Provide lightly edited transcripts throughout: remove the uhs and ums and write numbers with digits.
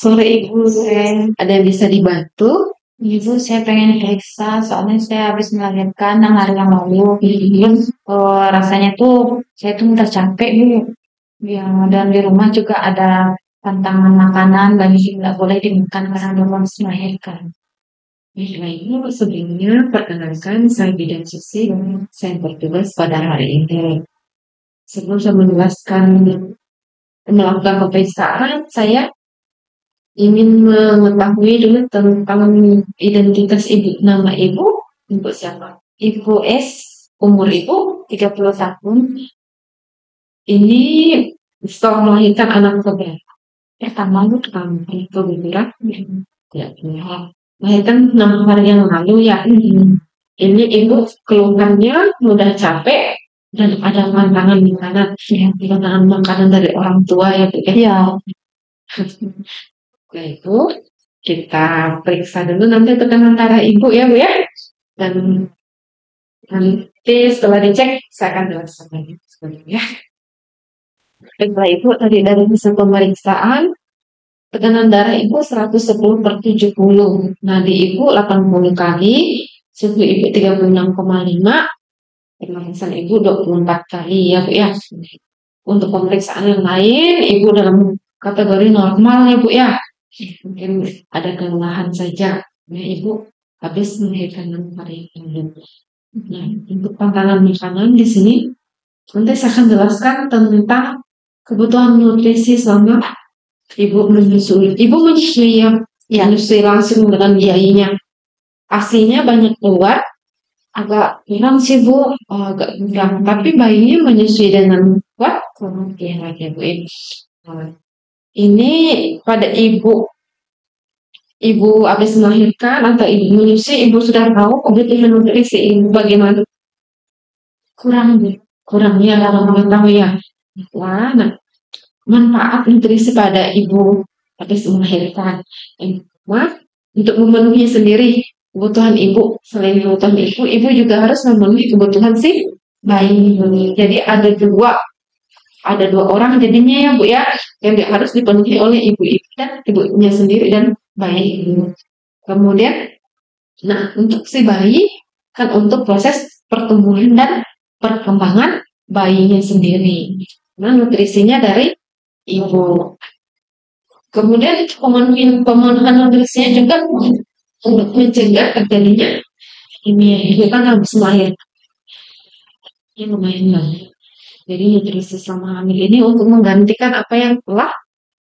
Sore Ibu, ada yang bisa dibantu? Ibu, saya pengen periksa, soalnya saya habis melahirkan 6 hari yang lalu. Terus rasanya tuh, saya tuh udah capek, Bu. Ya, dan di rumah juga ada tantangan makanan, banyak yang nggak boleh dimakan karena belum habis melahirkan. Ibu, sebelumnya perkenalkan saya Bidan Susi, saya bertugas pada hari ini. Sebelum saya menjelaskan melakukan pemeriksaan, saya ingin mengetahui dulu tentang identitas ibu. Nama ibu siapa? Ibu S, umur ibu 30 tahun. Ini setelah melahirkan anak keberapa? Pertama keberapa? Ya, melahirkan 6 hari yang lalu ya. Ini ibu keluhannya mudah capek dan ada pantangan makanan, pantangan makanan dari orang tua ya Bu ya. Iya, Oke, Ibu, kita periksa dulu nanti tekanan darah ibu ya Bu ya. Dan nanti setelah dicek saya akan jelaskan lagi sebelumnya. Baiklah Ibu, tadi dari hasil pemeriksaan tekanan darah ibu 110/70. Nadi ibu 80 kali, suhu ibu 36,5, pemeriksaan ibu 24 kali ya Bu ya. Untuk pemeriksaan yang lain, ibu dalam kategori normal ya Bu ya. Mungkin ada kelelahan saja. Ya ibu habis melahirkan 6 hari yang lalu. Nah, untuk pantangan makanan di sini nanti saya akan jelaskan tentang kebutuhan nutrisi selama ibu menyusui. Ibu menyusui yang menyusui langsung dengan bayinya. Asinya banyak keluar, agak kurang sih Bu, agak kurang. Tapi bayinya menyusui dengan kuat, kemudian lagi Bu. Ini pada ibu habis melahirkan atau ibu menyusui, ibu sudah tahu kebutuhan nutrisi ibu bagaimana? Kurangnya dalam mengetahui ya. Nah, manfaat nutrisi pada ibu habis melahirkan. Untuk memenuhi sendiri kebutuhan ibu, selain kebutuhan ibu juga harus memenuhi kebutuhan si bayi. Jadi ada dua orang jadinya ya Bu ya, yang harus dipenuhi oleh ibu dan ibunya sendiri dan bayi ibu. Kemudian, nah untuk si bayi kan untuk proses pertumbuhan dan perkembangan bayinya sendiri. Nah nutrisinya dari ibu. Kemudian pemenuhan nutrisinya juga untuk mencegah terjadinya ini ibu kan habis melahirkan. Ini lumayan banyak. Jadi nutrisi selama hamil ini untuk menggantikan apa yang telah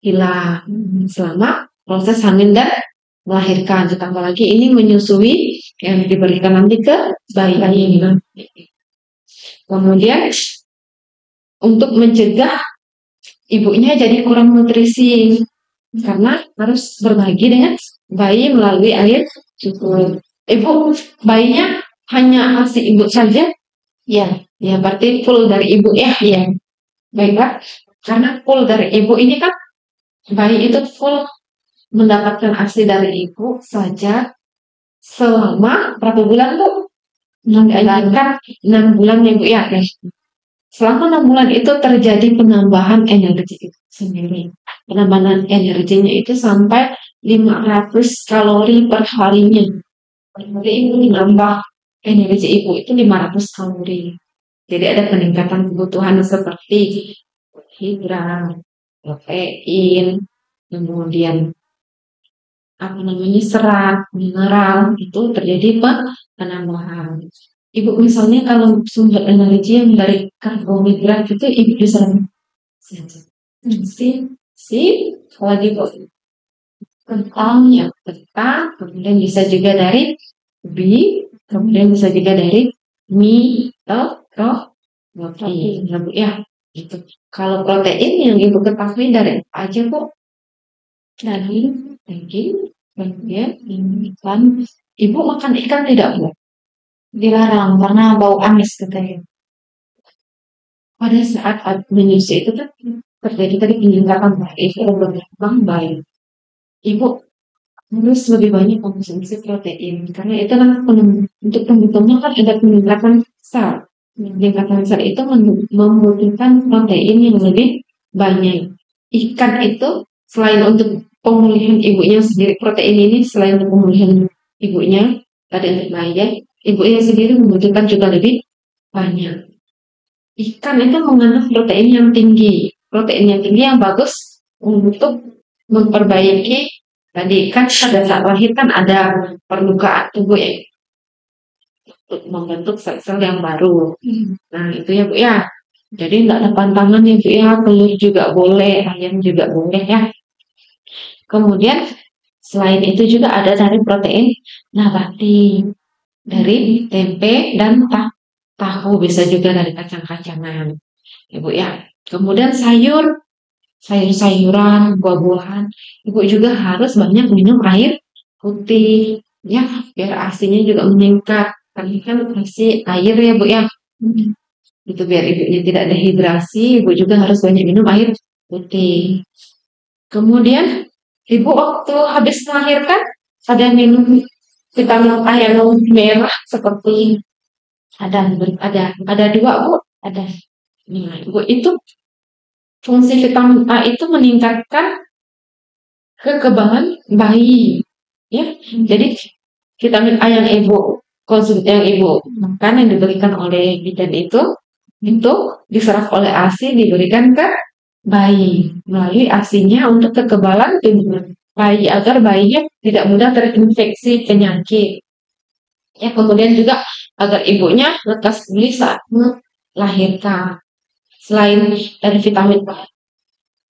hilang selama proses hamil dan melahirkan. Ditambah lagi ini menyusui yang diberikan nanti ke bayi ini. Kemudian untuk mencegah ibunya jadi kurang nutrisi karena harus berbagi dengan bayi melalui air susu. Ibu bayinya hanya ASI ibu saja? Ya, berarti full dari ibu ya. Ya. Baiklah, karena full dari ibu ini kan bayi itu full mendapatkan ASI dari ibu saja selama berapa bulan Bu? 6 bulan ya Bu ya. Selama 6 bulan itu terjadi penambahan energi itu sendiri. Penambahan energinya itu sampai 500 kalori per harinya. Jadi ibu menambah energi ibu itu 500 kalori. Jadi ada peningkatan kebutuhan seperti hidrat, protein, kemudian serat, mineral itu terjadi penambahan. Ibu misalnya kalau sumber energi yang dari karbohidrat itu ibu bisa lagi kentang, kemudian bisa juga dari ubi, kemudian bisa juga dari mie atau protein ya gitu. Kalau protein yang ibu ketahui dari apa aja Bu? Dari daging, kemudian ikan. Ibu makan ikan tidak Bu? dilarang karena bau amis katanya. Pada saat menyusui itu kan terjadi tadi peningkatan itu berkembang baik. Ibu harus lebih banyak konsumsi protein karena itu kan untuk pembentuknya kan ada peningkatan sel. Peningkatan sel itu membutuhkan protein yang lebih banyak. Ikan itu selain untuk pemulihan ibunya sendiri. Protein ini selain untuk pemulihan ibunya, pada untuk bayi ya, ibunya sendiri membutuhkan juga lebih banyak. Ikan itu mengandung protein yang tinggi. Protein yang tinggi yang bagus untuk memperbaiki, tadi kan pada saat lahir kan ada permukaan tubuh ya, untuk membentuk sel-sel yang baru. Nah itu ya Bu ya. Jadi nggak ada pantangan ya Bu ya, telur juga boleh, ayam juga boleh ya. Kemudian selain itu juga ada dari protein nabati, dari tempe dan tahu, bisa juga dari kacang-kacangan, Ibu ya. Kemudian sayur-sayuran, buah-buahan, Ibu juga harus banyak minum air putih, ya, biar asinya juga meningkat. Karena kan asi air ya Bu ya. Itu biar ibunya tidak dehidrasi, Ibu juga harus banyak minum air putih. Kemudian Ibu waktu habis melahirkan ada minum vitamin A yang merah seperti ada dua Bu, ada. Nah, Ibu itu fungsi vitamin A itu meningkatkan kekebalan bayi, ya. Jadi vitamin A yang Ibu konsumsi, yang Ibu makan, yang diberikan oleh bidan itu diserap oleh ASI, diberikan ke bayi melalui ASINya untuk kekebalan tubuh bayi agar bayinya tidak mudah terinfeksi penyakit. Ya, kemudian juga agar ibunya lekas pulih saat melahirkan. Selain dari vitamin A,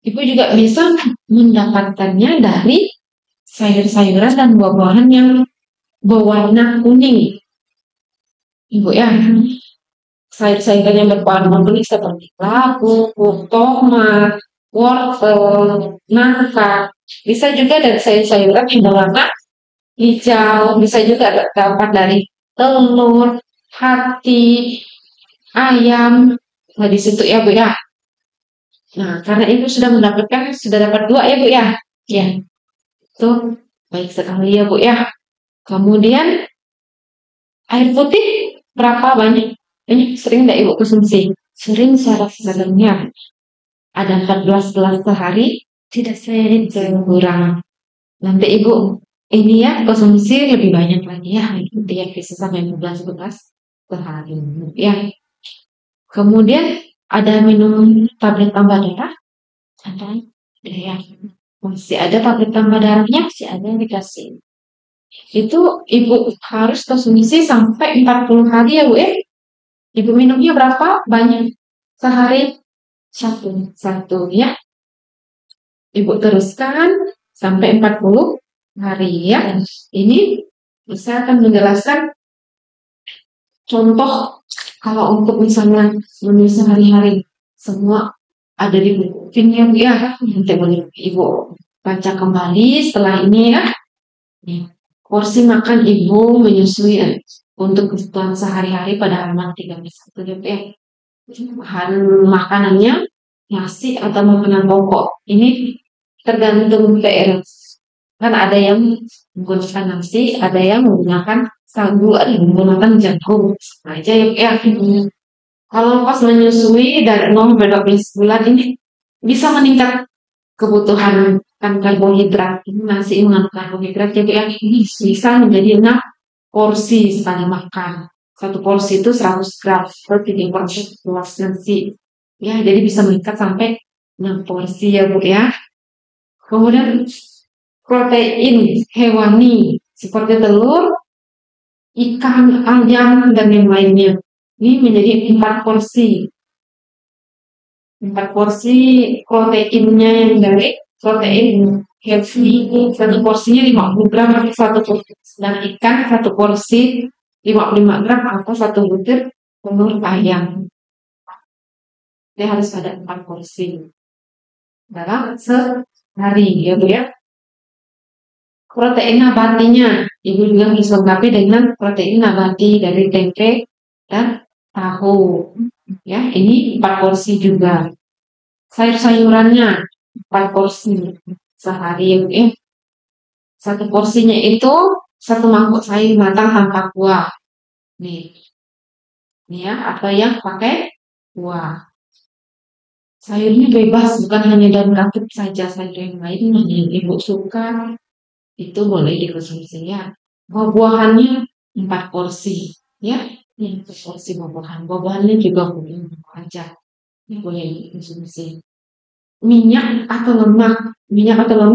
Ibu juga bisa mendapatkannya dari sayur-sayuran dan buah-buahan yang berwarna kuning, Ibu ya. Sayur-sayuran yang berwarna kuning seperti labu, tomat, wortel, nangka. Bisa juga dari sayur-sayuran yang berwarna hijau, bisa juga dapat dari telur, hati, ayam. Nah, di situ ya Bu ya. Nah, karena Ibu sudah dapat 2 ya Bu ya. Ya, itu baik sekali ya Bu ya. Kemudian air putih berapa banyak? Ini sering tidak Ibu konsumsi? Sering, sebenarnya ada 14 gelas sehari, tidak sering kurang. Nanti Ibu ini ya konsumsi lebih banyak lagi ya, dia bisa sampai 15 gelas sehari ya. Kemudian ada minum tablet tambah darah, ada ya, masih ada tablet tambah darahnya, masih ada yang dikasih. Itu Ibu harus konsumsi sampai 40 hari ya Bu ya. Ibu minumnya berapa banyak? Sehari satu ya. Ibu teruskan sampai 40 hari ya. Ini saya akan menjelaskan contoh kalau untuk misalnya menu sehari-hari semua ada di buku ya Bu ya. Nanti boleh Ibu baca kembali setelah ini ya. Porsi makan Ibu menyusui untuk kebutuhan sehari-hari pada halaman 31 ya. Bahan makanannya nasi atau makanan pokok. Ini tergantung daerah. Kan ada yang menggunakan nasi, ada yang menggunakan sagu, ada yang menggunakan jagung. Nah, aja ya. Kalau pas menyusui dari 0 sampai 12 bulan ini bisa meningkat kebutuhan karbohidrat. Nasi mengandung karbohidrat, jadi yang ini bisa menjadi 6 porsi sekali makan. Satu porsi itu 100 gram, berarti 3 porsi luas nasi. Ya, jadi bisa meningkat sampai 6 porsi ya Bu ya. Kemudian protein hewani seperti telur, ikan, ayam, dan yang lainnya. Ini menjadi 4 porsi. 4 porsi proteinnya yang dari protein healthy, satu porsinya 50 gram atau 1 porsi, dan ikan 1 porsi 55 gram atau 1 butir telur ayam. Dia harus ada 4 porsi dalam sehari ya Bu ya. Protein nabatinya Ibu juga harus lengkapi dengan protein nabati dari tempe dan tahu ya. Ini 4 porsi juga. Sayur-sayurannya 4 porsi sehari ya. 1 porsinya itu 1 mangkok sayur matang tanpa kuah. Nih ya, atau yang pakai kuah. sayurnya bebas, bukan hanya daun rakit saja, sayur yang lain yang ibu suka itu boleh dikonsumsi ya. Buah-buahannya 4 porsi ya. Ini 4 porsi buah-buahan. Buah-buahannya juga boleh aja. Ini boleh dikonsumsi. Minyak atau lemak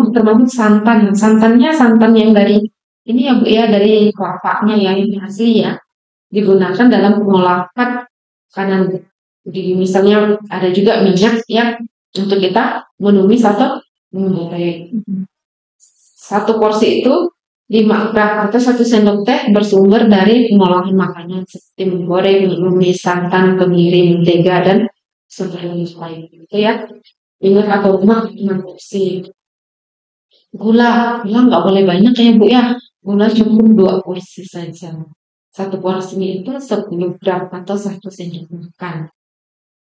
termasuk santan. Santannya santan yang dari ini ya Bu ya, dari kelapanya ya, ini asli ya. Digunakan dalam pengolahan makanan. Jadi misalnya ada juga minyak yang untuk kita menumis atau menggoreng. Satu porsi itu 5 gram atau 1 sendok teh bersumber dari pengolahan makanan seperti menggoreng, menumis, santan, kemiri, mentega, dan sumber lain gitu ya. Minyak atau lemak 5 porsi. Gula nggak boleh banyak ya Bu ya. Gula cukup 2 porsi saja. Satu porsinya itu 10 gram atau 1 sendok makan.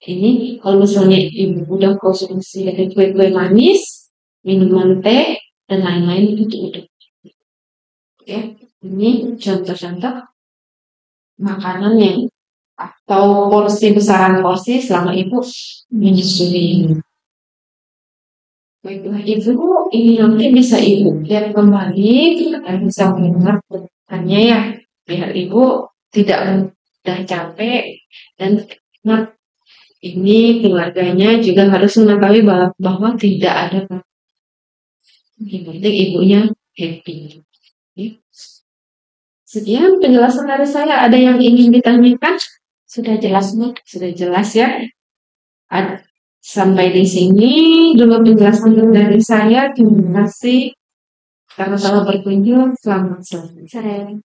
Ini kalau misalnya ibu udah konsumsi dari kue-kue manis, minuman teh, dan lain-lain itu udah. Oke, ini contoh-contoh makanan yang atau porsi besaran porsi selama ibu menyusui. Baiklah ibu, ini nanti bisa ibu lihat kembali dan bisa mendengar pertanyaannya ya, biar ibu tidak mudah capek dan ingat ini keluarganya juga harus mengetahui bahwa tidak ada yang penting ibunya happy. Sekian penjelasan dari saya. Ada yang ingin ditanyakan? Sudah jelas Bu? Sudah jelas ya. Sampai di sini dulu penjelasan dari saya. Terima kasih karena telah berkunjung. Selamat sore.